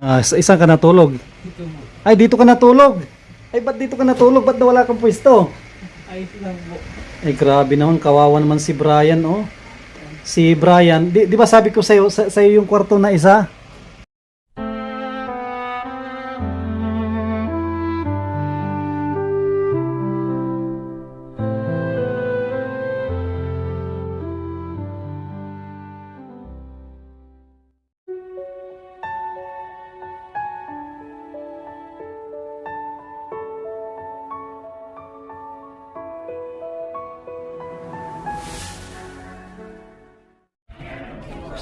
Sa isang ka natulog? Dito po. Ay, dito ka natulog. Ay, ba't dito ka natulog? Ba't wala kang pwesto? Ayos lang po. Ay, grabe naman. Kawawa naman si Brian, oh. Si Brian, di ba sabi ko sa'yo, sa'yo yung kwarto na isa?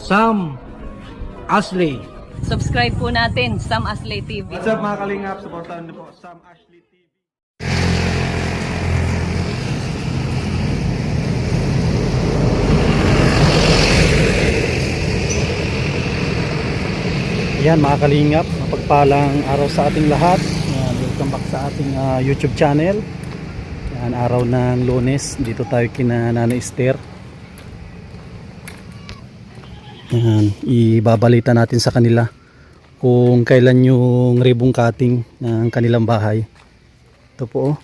Sam Ashley. Subscribe po natin, Sam Aslay TV. What's up mga kalingap? Supportahan niyo po Sam Ashley TV. Yan mga kalingap, mapagpalang araw sa ating lahat. Yan, welcome back sa ating YouTube channel. Yan, araw ng Lunes, dito tayo kina Nanay Esther. Yan, ibabalita natin sa kanila kung kailan yung ribbon cutting ng kanilang bahay. Ito po,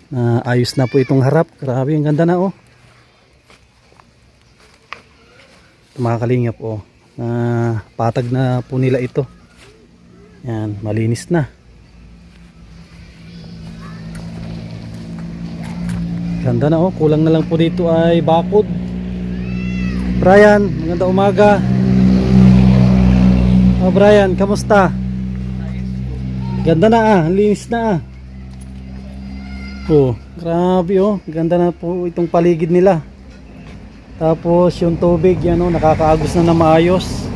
ayos na po itong harap. Grabe, ang ganda na oh. Ito, mga kalingap oh. Patag na po nila ito. Yan, malinis na. Ganda na oh, kulang na lang po dito ay bakod. Brian, maganda umaga. Oh Brian, kamusta? Ganda na linis na Oh, grabe oh, ganda na po itong paligid nila. Tapos yung tubig yan oh, nakakaagos na maayos.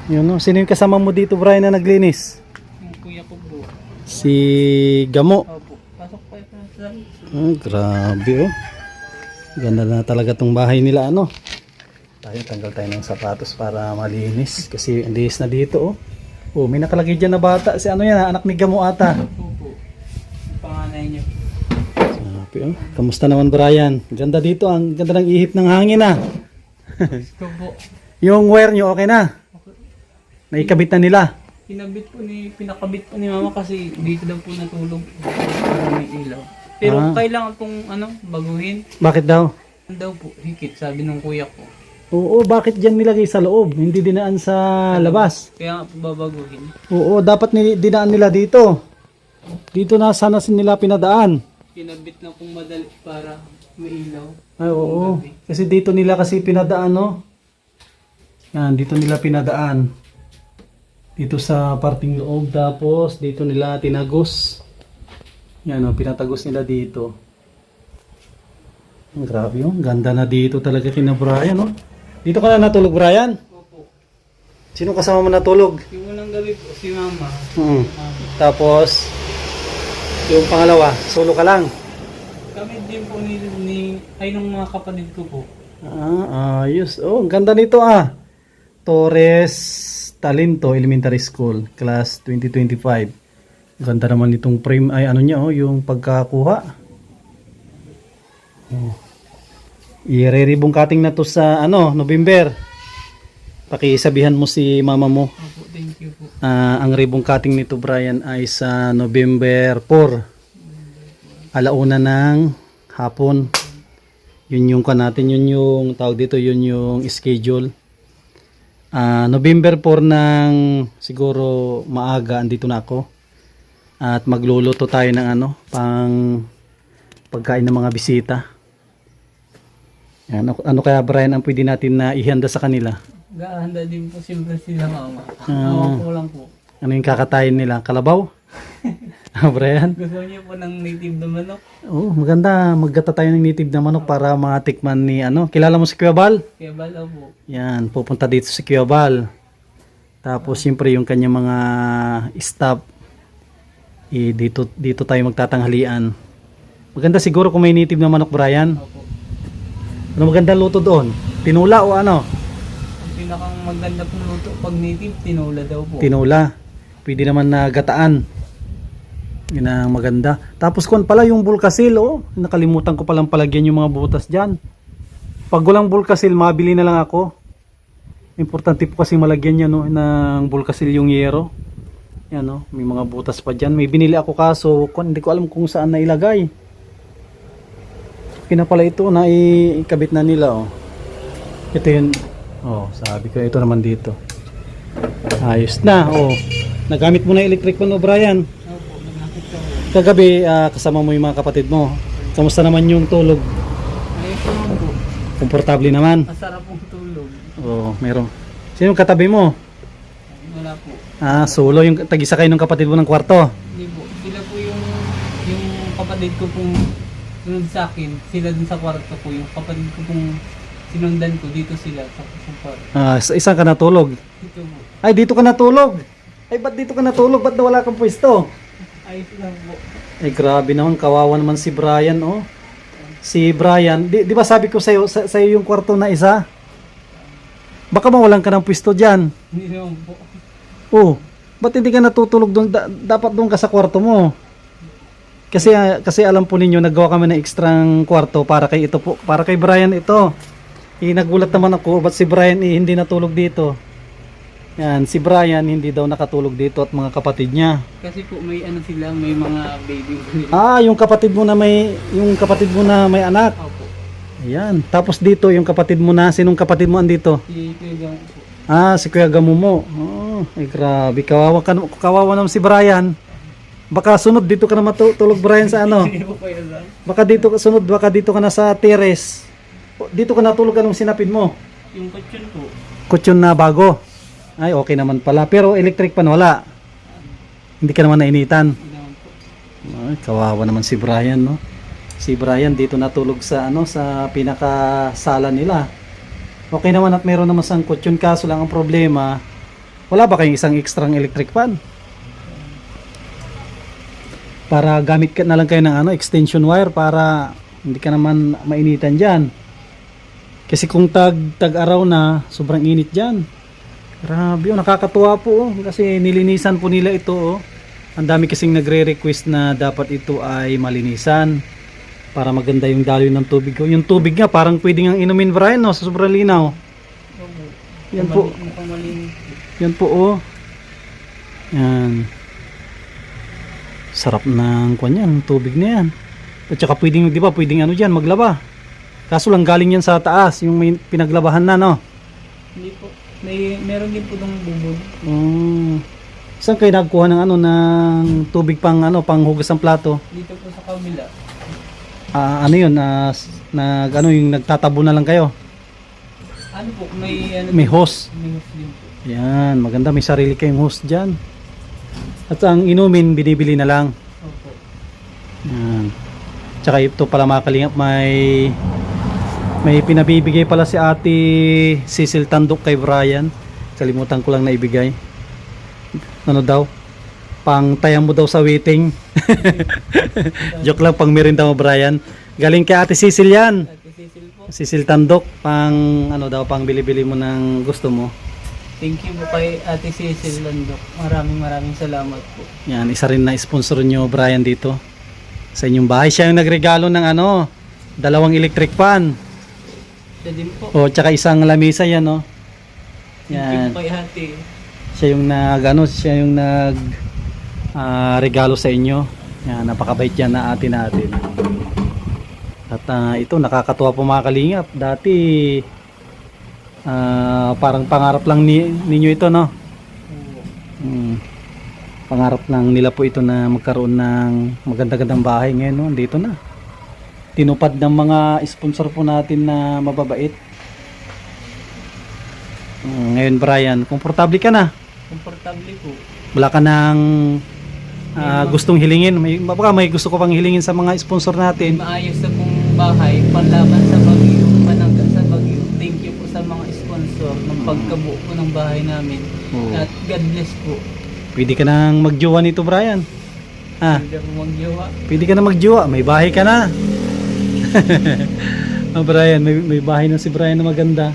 Yun oh, sino yung kasama mo dito Brian na naglinis? Yung kuya ko po. Si Gamo. Opo. Pasok pa ito sa... Grabe oh. Ganda na talaga tong bahay nila ano. Tanggal tayo ng sapatos para malinis kasi linis na dito oh. Oh, may nakalagay dyan na bata. Si ano yan, anak ni Gamo ata. Opo. Yung panganay niya. Grabe oh. Kamusta naman Brian? Ganda dito, ang ganda ng ihip ng hangin ah. Ito po. Yung wire nyo okay na? Naikabit na nila? Pinakabit po ni mama kasi dito daw po natulog. Para may ilaw. Pero kailangan pong baguhin. Bakit daw? Ano daw po, hikit, sabi ng kuya ko. Oo, bakit dyan nilagay sa loob? Hindi dinaan sa labas. Kaya nga po babaguhin. Oo, dapat dinaan nila dito. Dito na sana nila pinadaan. Kinabit na pong madali para may ilaw. Ay, oo. Kasi dito nila kasi pinadaan, no? Yan, dito nila pinadaan. Dito sa parting loob. Tapos, dito nila tinagos. Yan, oh, pinatagos nila dito. Ang grabe, oh. Ganda na dito talaga kina Brian, oh. Dito ka na natulog, Brian? Opo. Sino kasama mo natulog? Yung unang gabi po, si mama. Tapos, yung pangalawa, solo ka lang? Kami din po ay nung mga kapatid ko po. Ayos. Oh, ang ganda nito ah. Torres Talento Elementary School, class 2025. Ganda naman itong frame ay ano niya oh, yung pagkakuha. Oh. I-re-ribbon cutting na to sa November. Pakisabihan mo si mama mo. Opo, thank you po. Ang ribbon cutting nito Brian ay sa November 4. Alauna ng hapon. Yun yung natin, yun yung tawag dito, yun yung schedule. November 4 ng siguro maaga andito na ako. At magluluto tayo ng pang pagkain ng mga bisita. Yan, ano kaya Brian ang pwede natin na ihanda sa kanila? Gahanda din po siyempre sila mama. Ako lang po. Ano yung kakatayin nila? Kalabaw? Brian? Gusto niyo po ng native na manok? Oh, maganda. Maggata tayo ng native na manok para matikman ni Kilala mo si Kuya Bal? Kaya bala po. Yan, pupunta dito si Kuya Bal. Tapos siyempre yung kanyang mga staff. Dito tayo magtatanghalian. Maganda siguro kung may native na manok, Brian. Opo. Ano maganda luto doon? Tinula o ano? Ang pinakang maganda pong luto pag native, tinula daw po. Tinula. Pwede naman na gataan. Yun ang maganda. Tapos kung pala yung bulkasil, nakalimutan ko palang palagyan yung mga butas dyan. Pag walang bulkasil, mabili na lang ako. Importante po kasi malagyan yan, no, ng bulkasilyong yero. Yan, no, may mga butas pa dyan. May binili ako kaso hindi ko alam kung saan na ilagay. Okay na pala ito na ikabit na nila, oh. Ito yun. Oh, sabi ko ito naman dito. Ayos na, oh. Nagamit mo na electric pan, oh, Brian. Opo, nagamit ko. Kagabi kasama mo yung mga kapatid mo. Kamusta naman yung tulog? Ayos naman po. Komportable naman. Masarap pong tulog. Oo, meron. Sino yung katabi mo? Wala po. Solo yung tag-isa kayo ng kapatid mo ng kwarto. Hindi po. Sila po yung kapatid ko pong sunod sa akin. Sila dun sa kwarto ko. Yung kapatid ko pong sinundan ko. Dito sila sa kwarto. Isang ka natulog. Dito po. Ay, dito ka natulog. Ay, ba't dito ka natulog? Ba't wala kang pwesto? Ayos lang po. Ay, grabe naman. Kawawa naman si Brian, oh. Si Brian, di ba sabi ko sa'yo yung kwarto na isa? Baka mawalan ka ng pwesto dyan. Hindi naman po. Oh, ba't hindi ka natutulog doon? Dapat doon ka sa kwarto mo. Kasi alam po ninyo, naggawa kami ng ekstrang kwarto para kay ito po, para kay Brian ito. Nagulat naman ako, ba't si Brian hindi natulog dito? Yan, si Brian hindi daw nakatulog dito at mga kapatid niya. Kasi po may ano sila, may mga baby nila. Yung kapatid mo na may anak. Opo. Ayan, tapos dito yung kapatid mo na, sinong kapatid mo andito? Si Kuya Gang po. Si Kuya Gamo mo. Ay grabe, kawawa naman si Brian. Baka sunod dito ka na matulog, Brian, sa ano? Hindi po kayo lang. Baka dito ka na sa terrace. Dito ka natulog, anong sinapin mo? Yung kutsyon po. Kutsyon na bago. Ay, okay naman pala. Pero electric pan wala. Hindi ka naman nainitan. Hindi naman po. Ay, kawawa naman si Brian, no? Si Brian dito natulog sa sa pinakasala nila. Okay naman at meron naman sang kutsyon, kaso lang ang problema, wala ba kayong isang extrang electric fan? Para gamit ka na lang kayo ng extension wire para hindi ka naman mainitan diyan. Kasi kung tag-araw na, sobrang init diyan. Grabe, nakakatuwa po, kasi nilinisan po nila ito, oh. Ang dami kasing nagre-request na dapat ito ay malinisan para maganda yung daloy ng tubig. Yung tubig nga parang pwede ngang inumin, Brian, no? Sa sobrang linaw. Opo. Yan po. Mukhang malinis. Yan po, oh. Yan. Sarap ng yan, tubig na yan. At saka pwedeng, di ba, pwedeng dyan, maglaba. Kaso lang galing yan sa taas, yung may pinaglabahan na, no? Hindi po. Meron din po ng bubon. Saan kayo nagkuha ng ng tubig pang panghugas ng plato? Dito po sa kabila. Ano yun, yung nagtatabo na lang kayo? Ano po, may May hose. May hose din po. Yan, maganda, may sarili kayong hose dyan. At ang inumin, binibili na lang. Opo. Yan. Tsaka ito pala mga kalingap, may pinabibigay pala si Ate Cecil Tandok kay Brian. Kalimutan ko lang na ibigay. Ano daw? Pang tayang mo daw sa waiting. Joke lang, pang merinda mo, Brian. Galing kay Ate Cecil yan. Ate Cecil po. Cecil Tandok, pang pang bili-bili mo ng gusto mo. Thank you po kay Ate Cecil Landok. Maraming salamat po. Yan, isa rin na sponsor nyo, Brian, dito sa inyong bahay. Siya yung nagregalo ng 2 electric fan. Siya din po. Tsaka isang lamisa yan, no? Thank you Yan. po kay Ate. Siya yung regalo sa inyo. Yan, napakabait yan na ate natin. At ito, nakakatuwa po mga kalingap. Dati, parang pangarap lang ninyo ito, no? Pangarap lang nila po ito na magkaroon ng maganda-gandang bahay. Ngayon, no? Dito na. Tinupad ng mga sponsor po natin na mababait. Ngayon, Brian, komportable ka na. Komportable po. Wala ka nang gustong hilingin. Baka may gusto ko pang hilingin sa mga sponsor natin. Maayos na pong bahay, panlaban sa bagyo, panangga sa bagyo. Thank you po sa mga sponsor ng pagkabuo po ng bahay namin. Oo. At God bless po. Pwede ka nang magjowa nito, Brian. Hindi po magjowa. Pwede ka na magjowa. May bahay ka na. Brian, may bahay na si Brian na maganda.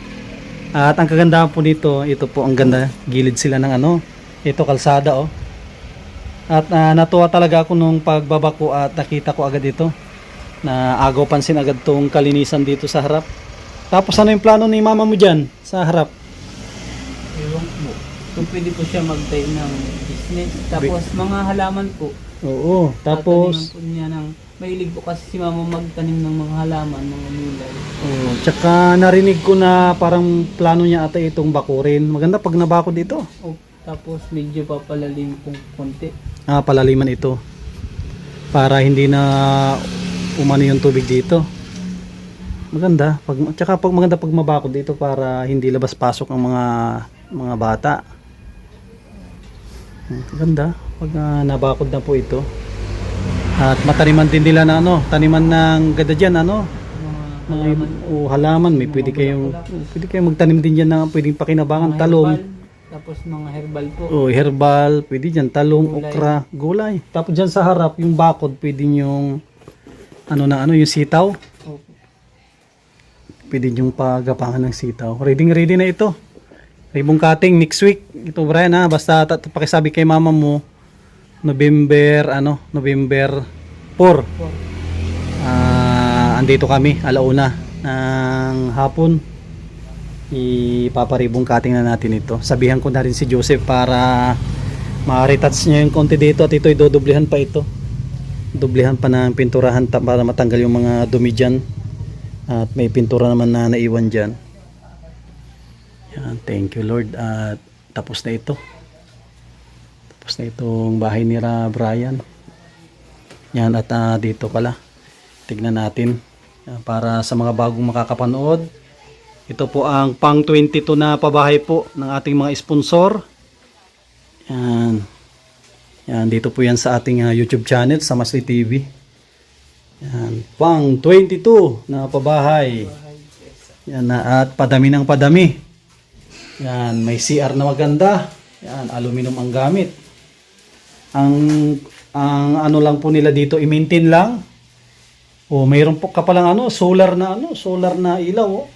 At ang kagandahan po nito, ito po ang ganda. Gilid sila ng ito kalsada, oh. At natuwa talaga ako nung pagbaba ko at nakita ko agad ito. Na agaw pansin agad tong kalinisan dito sa harap. Tapos ano yung plano ni mama mo dyan sa harap? kung pwede po siya magtayo ng business. Tapos mga halaman po. Oo. Tapos, Tataniman po niya ng, mahilig po kasi si mama magtanim ng mga halaman, mga gulay. oh, tsaka narinig ko na parang plano niya ata itong bakurin. Maganda pag nabako dito. O, tapos medyo papalalim pong konti. Palaliman ito. Para hindi na umano yung tubig dito. Maganda. Tsaka maganda pag mabako dito para hindi labas-pasok ang mga bata. Maganda. Pag nabakod na po ito. At mataniman din nila na taniman ng ganda dyan, Mga halaman. halaman. May pwede kayong magtanim din dyan na pwedeng pakinabangan, mga talong. herbal, tapos mga herbal po. Herbal, pwede dyan, talong, Gulay. okra, gulay. Tapos dyan sa harap, yung bakod, pwede yung yung sitaw. Opo. Pwede yung pagapangan ng sitaw. Ready na ito. Ribbon cutting next week. Ito Brian basta pakisabi kay mama mo November 4. Andito kami alauna ng hapon. Ipaparibong cutting na natin ito. Sabihan ko na rin si Joseph para ma-retouch niya yung konti dito at ito idodoblehan pa ito. Doblehan pa ng pinturahan para matanggal yung mga dumi dyan. At may pintura naman na naiwan dyan. Yan, thank you Lord. At tapos na ito. Tapos na itong bahay ni Brian. Yan, at dito pala. Tignan natin. Yan, para sa mga bagong makakapanood. Ito po ang pang 22 na pabahay po ng ating mga sponsor. Yan. Yan, dito po yan sa ating YouTube channel, Sam Ashley TV. Yan, pang 22 na pabahay. Yan na, at padami ng padami. Yan, may CR na maganda. Yan, aluminum ang gamit. Ang ano lang po nila dito, i-maintain lang. Mayroon po ka palang solar na ilaw.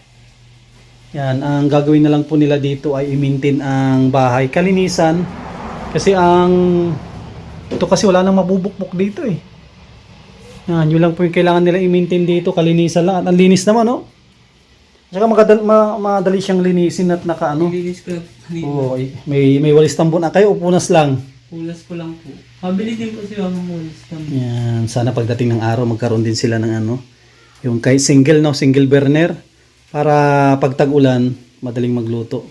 Yan, ang gagawin na lang po nila dito ay i-maintain ang bahay, kalinisan. Kasi ito kasi wala nang mabubukbok dito eh. Yan, yun lang po yung kailangan nila i-maintain dito, kalinisan lang. At ang linis naman, Saka madali siyang linisin at Nilinis ko kanina. may walis tambon na kayo o punas lang. Pulas ko lang po. Mabili din po si mama pulas naman. Yan, sana pagdating ng araw magkaroon din sila ng yung kay single burner para pag tag-ulan madaling magluto.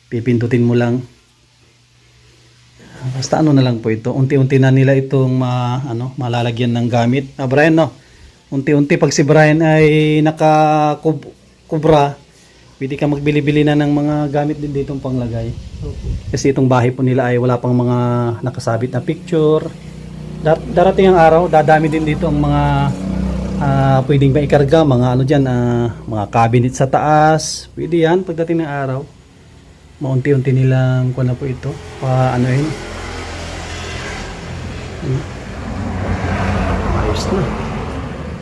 Pipindutin mo lang. Basta na lang po ito. Unti-unti na nila itong malalagyan ng gamit. Brian, unti-unti pag si Brian ay nakakubra, pwede ka magbili-bili na ng mga gamit din ditong panglagay. Kasi itong bahay po nila ay wala pang mga nakasabit na picture. Darating ang araw, dadami din dito ang mga pwedeng maikarga, mga mga cabinet sa taas. Pwede yan pagdating ng araw. Maunti-unti nilang kuha na po ito. Ayos na.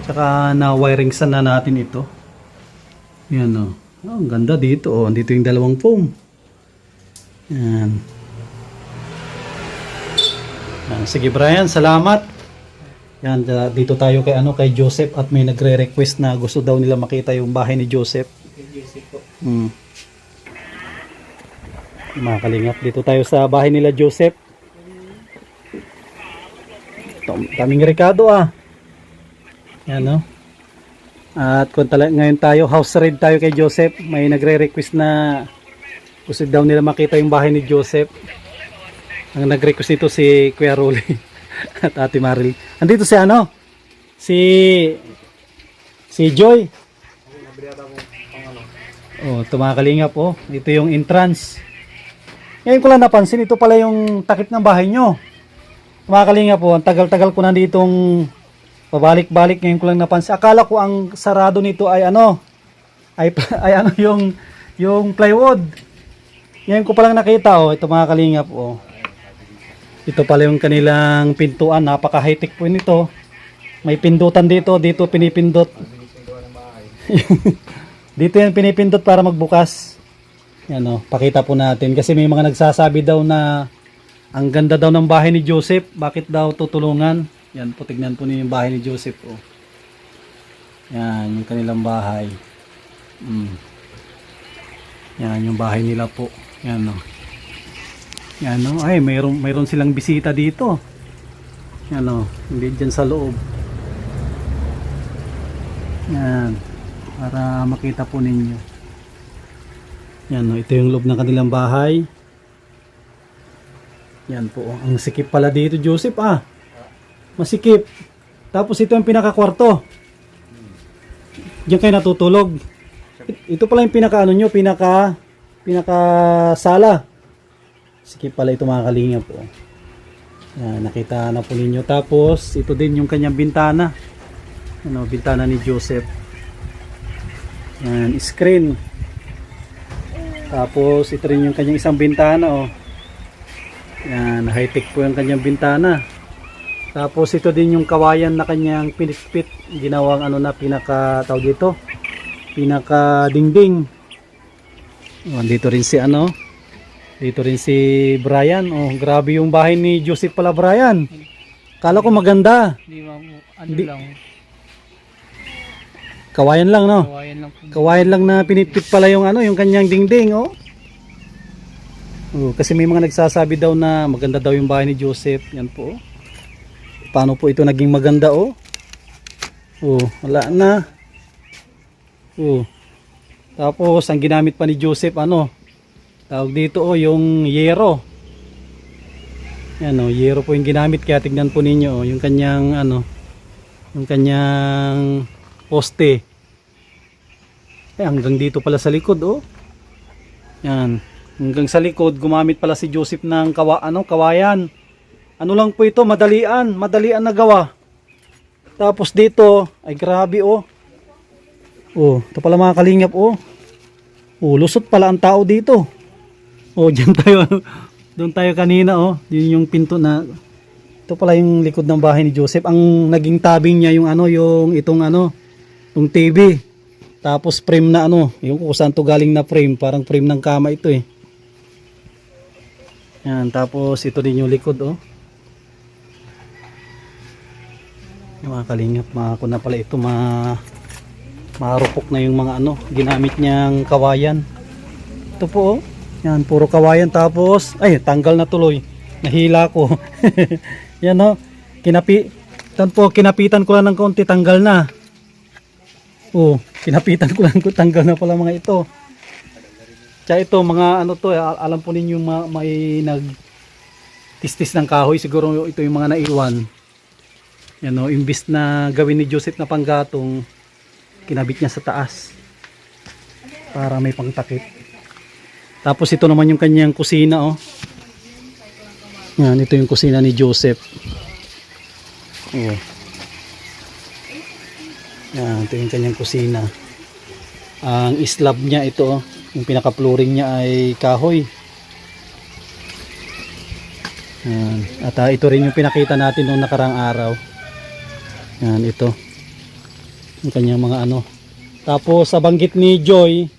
Tsaka na-wiring sana natin ito. Yan ang ganda dito. Andito yung dalawang foam. Yan. Sige Brian, salamat. Yan, dito tayo kay Joseph at may nagre-request na gusto daw nila makita yung bahay ni Joseph. Mga kalingap, dito tayo sa bahay nila Joseph. Daming Ricardo Yan At ngayon tayo, house raid tayo kay Joseph. May nagre-request na gusto daw nila makita yung bahay ni Joseph. Ang nag-request nito si Kuya Rolly at Ate Maril. Andito si Joy. Ito mga kalingap Ito yung entrance. Ngayon ko lang napansin, ito pala yung takip ng bahay nyo. Mga kalingap ang tagal-tagal ko nanditong pabalik-balik, ngayon ko lang napansin. Akala ko ang sarado nito ay yung plywood. Ngayon ko palang nakita ito mga kalingap Ito pala yung kanilang pintuan, napaka high-tech po nito. May pindutan dito pinipindot. Dito yan pinipindot para magbukas. Yan pakita po natin kasi may mga nagsasabi daw na ang ganda daw ng bahay ni Joseph, bakit daw tutulungan? Yan po, tignan po niyo yung bahay ni Joseph Yan yung kanilang bahay. Yan yung bahay nila po. Yan Yan o. Ay, mayroon silang bisita dito. Yan o. Hindi dyan sa loob. Yan. Para makita po ninyo. Yan o. Ito yung loob ng kanilang bahay. Yan po. Ang sikip pala dito, Joseph ah. Masikip. Tapos ito yung pinakakwarto. Diyan kayo natutulog. Ito pala yung pinaka ano nyo, pinaka sala. Sikip pala ito mga kalingap po. Yan, nakita na po ninyo. Tapos ito din yung kanyang bintana. Ano, bintana ni Joseph. Yan, screen. Tapos ito rin yung kanyang isang bintana oh. Yan, high-tech po yung kanyang bintana. Tapos ito din yung kawayan na kanyang pinitpit, ginawang ano na pinaka tawag dito, pinaka dingding. Oh, dito rin si ano, dito rin si Brian. Oh, grabe yung bahay ni Joseph pala, Brian. Kala ko maganda. Di ba po, ano Di- lang, Kawayan lang no. kawayan lang po. Kawayan lang na pinitpit pala yung ano, yung kanyang dingding oh. Oh, kasi may mga nagsasabi daw na maganda daw yung bahay ni Joseph. Yan po. Oh. Paano po ito naging maganda oh? Oh, wala na. Oh. Tapos ang ginamit pa ni Joseph ano? Tawag dito oh, yung yero. Yan oh, yero po yung ginamit, kaya tignan po ninyo oh, yung kanyang ano, yung kanyang poste. Eh, hanggang dito pala sa likod oh. Yan. Hanggang sa likod gumamit pala si Joseph ng kawayan. Ano lang po ito, madalian na gawa. Tapos dito, ay grabe oh. Oh, ito pala mga kalingap oh. Oh, lusot pala ang tao dito. Oh, diyan tayo. Doon tayo kanina oh. Yun yung pinto na. Ito pala yung likod ng bahay ni Joseph. Ang naging tabing niya yung ano, yung itong ano, yung TV. Tapos frame na ano, yung kung saan to galing na frame, parang frame ng kama ito eh. Yan, tapos ito din yung likod oh. Yung mga kalingap, ko na pala ito, marupok na yung mga ano, ginamit niyang kawayan. Ito po oh. Yan, puro kawayan, tapos ay, tanggal na tuloy. Nahila ko. Yan oh. Kinapitan ko lang ng konti, tanggal na. Oh, kinapitan ko lang, tanggal na pala mga ito. Tsaka ito, mga ano to, alam po ninyo may nag-tistis ng kahoy, siguro ito yung mga naiwan. Yan o, imbis na gawin ni Joseph na panggatong, kinabit niya sa taas para may pangtakip. Tapos ito naman yung kanyang kusina oh. Yan, ito yung kusina ni Joseph. Oh. Yan, ito yung kanyang kusina. Ang slab niya ito oh. Yung pinaka-flooring niya ay kahoy. Yan. At ito rin yung pinakita natin noong nakarang araw. Yan, ito. Yung kanyang mga ano. Tapos sa banggit ni Joy,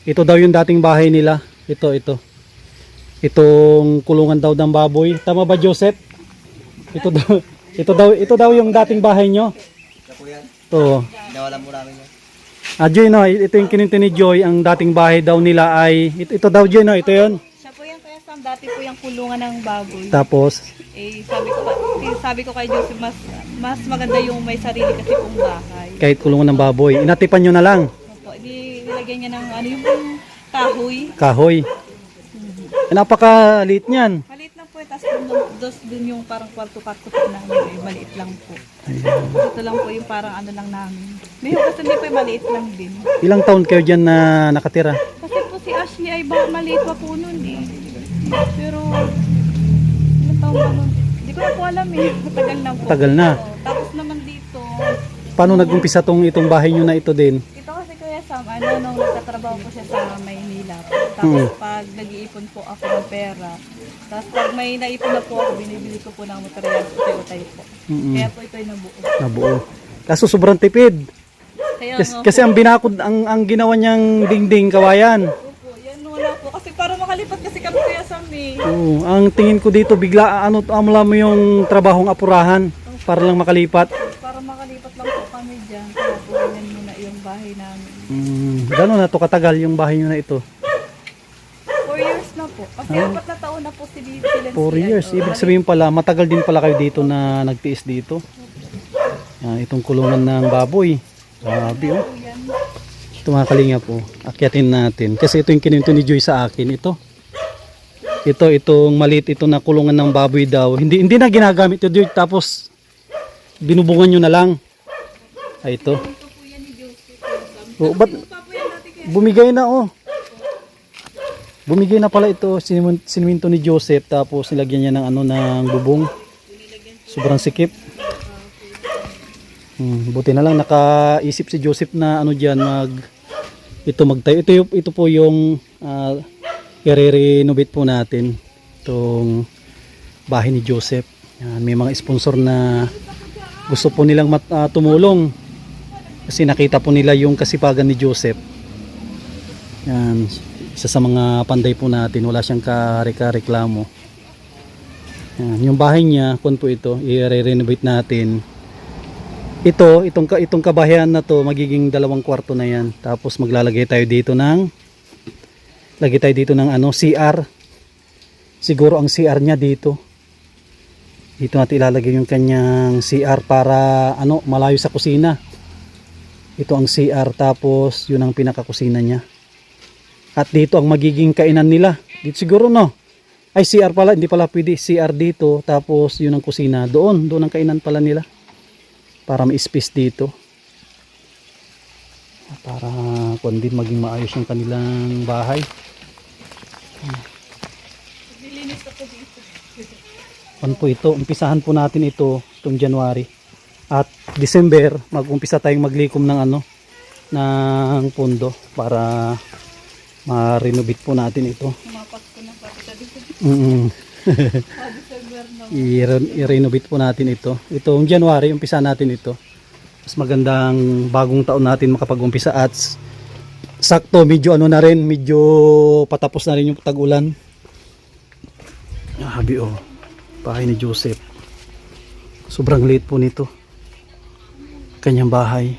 ito daw yung dating bahay nila. Ito. Itong kulungan daw ng baboy. Tama ba, Joseph? Ito daw yung dating bahay nyo. Ito. Nawalan mo namin yan. Joy, no, ito yung kininto ni Joy. Ang dating bahay daw nila ay ito daw, Joy, no, ito yun. Siya po yung kaya Sam, dati po yung kulungan ng baboy. Tapos Eh, sabi ko kay Joseph, mas maganda yung may sarili kasi pong bahay. kahit kulungan ng baboy, inatipan nyo na lang. Opo, nilagyan niya ng ano yung kahoy. Kahoy. Napakaliit niyan. Maliit lang po, tapos dun yung parang kwarto-kwarto po namin, eh, maliit lang po. Ito lang po yung parang ano lang namin. May kasi hindi po yung maliit lang din. Ilang taon kayo dyan na nakatira? Kasi po si Ashley ay maliit pa po nun eh. Pero, ilang taon ba nun? Hindi ko na po alam eh. Matagal na po. Tagal na. Oo. Tapos naman dito, Paano nag-umpisa itong bahay nyo na ito din? ito kasi Kuya Sam, nung nagtatrabaho po siya sa Maynila po. Tapos pag nag-iipon po ako ng pera, tapos pag may naipon na po ako, binibili ko po ng material, utay-utay po. Kaya po ito ay nabuo. Nabuo. Kaso sobrang tipid. Kaya Kasi ang binakod, ang ginawa niyang dingding kawayan. po, yan wala po. Kasi para makalipat kasi kami Kuya Sam eh. Oo, ang tingin ko dito bigla amla mo yung trabahong apurahan para lang makalipat. Para makalipat lang po kami dyan. Kaya po ganyan muna yung bahay namin. Gano'n na to katagal yung bahay nyo na ito? 4 years na na po. Kasi 4 na taon na po sila. 4 years. Ibig sabihin pala, matagal din pala kayo dito na nagtiis dito. Itong kulungan ng baboy. Grabe oh. Ito mga kalinga po. Akyatin natin. Kasi ito yung kininto ni Joy sa akin. Itong maliit ito na kulungan ng baboy daw. Hindi na ginagamit ito Joy. Tapos binubungan nyo na lang. Ay ito. Oh, ba't bumigay na oh. Bumigay na pala ito, sininto ni Joseph, tapos nilagyan niya ng ng bubong. Sobrang sikip. Buti na lang nakaisip si Joseph na diyan magtayo. Ito po yung i-renovate po natin itong bahay ni Joseph. Yan, may mga sponsor na gusto po nilang tumulong kasi nakita po nila yung kasipagan ni Joseph. Yan, isa sa mga panday po natin, wala siyang reklamo. Yan, yung bahay niya, kung po ito, i-renovate natin. Itong kabahayan na to, magiging 2 kwarto na yan. Tapos maglalagay tayo dito ng CR. Siguro ang CR niya dito. Dito natin ilalagay yung kanyang CR para malayo sa kusina. Ito ang CR, tapos yun ang pinakakusina niya. At dito ang magiging kainan nila. Dito siguro ay CR pala, hindi pala pwede. CR dito, tapos yun ang kusina. Doon ang kainan pala nila. Para may space dito. Para kundi maging maayos yung kanilang bahay. Ano po ito? Umpisahan po natin ito itong January. At December, mag-umpisa tayong maglikom ng ng pondo para ma-renovate po natin ito. Mapasko na pa dito. I-renovate po natin ito. Itong January, umpisa natin ito. Mas magandang bagong taon natin makapag-umpisa at sakto medyo medyo patapos na rin yung tag-ulan. Habi oh. Bahay ni Joseph. Sobrang liit po nito. Kanyang bahay.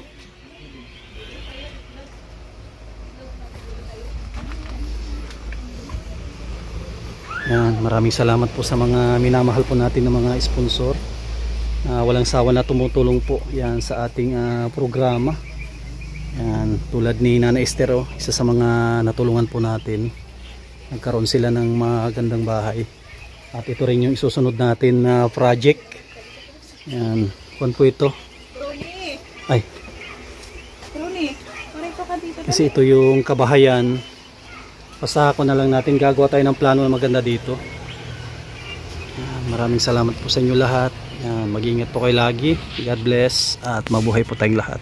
Yan, maraming salamat po sa mga minamahal po natin ng mga sponsor. Walang sawa na tumutulong po yan sa ating programa. Yan, tulad ni Nana Esther, isa sa mga natulungan po natin. Nagkaroon sila ng magandang bahay. At ito rin yung isusunod natin na project. Yan, kuwan po ito. Roni! Ay, Roni, parito ka dito. kasi ito yung kabahayan. Pasako na lang natin, gagawa tayo ng plano na maganda dito. Maraming salamat po sa inyo lahat. Mag-iingat po kayo lagi. God bless at mabuhay po tayong lahat.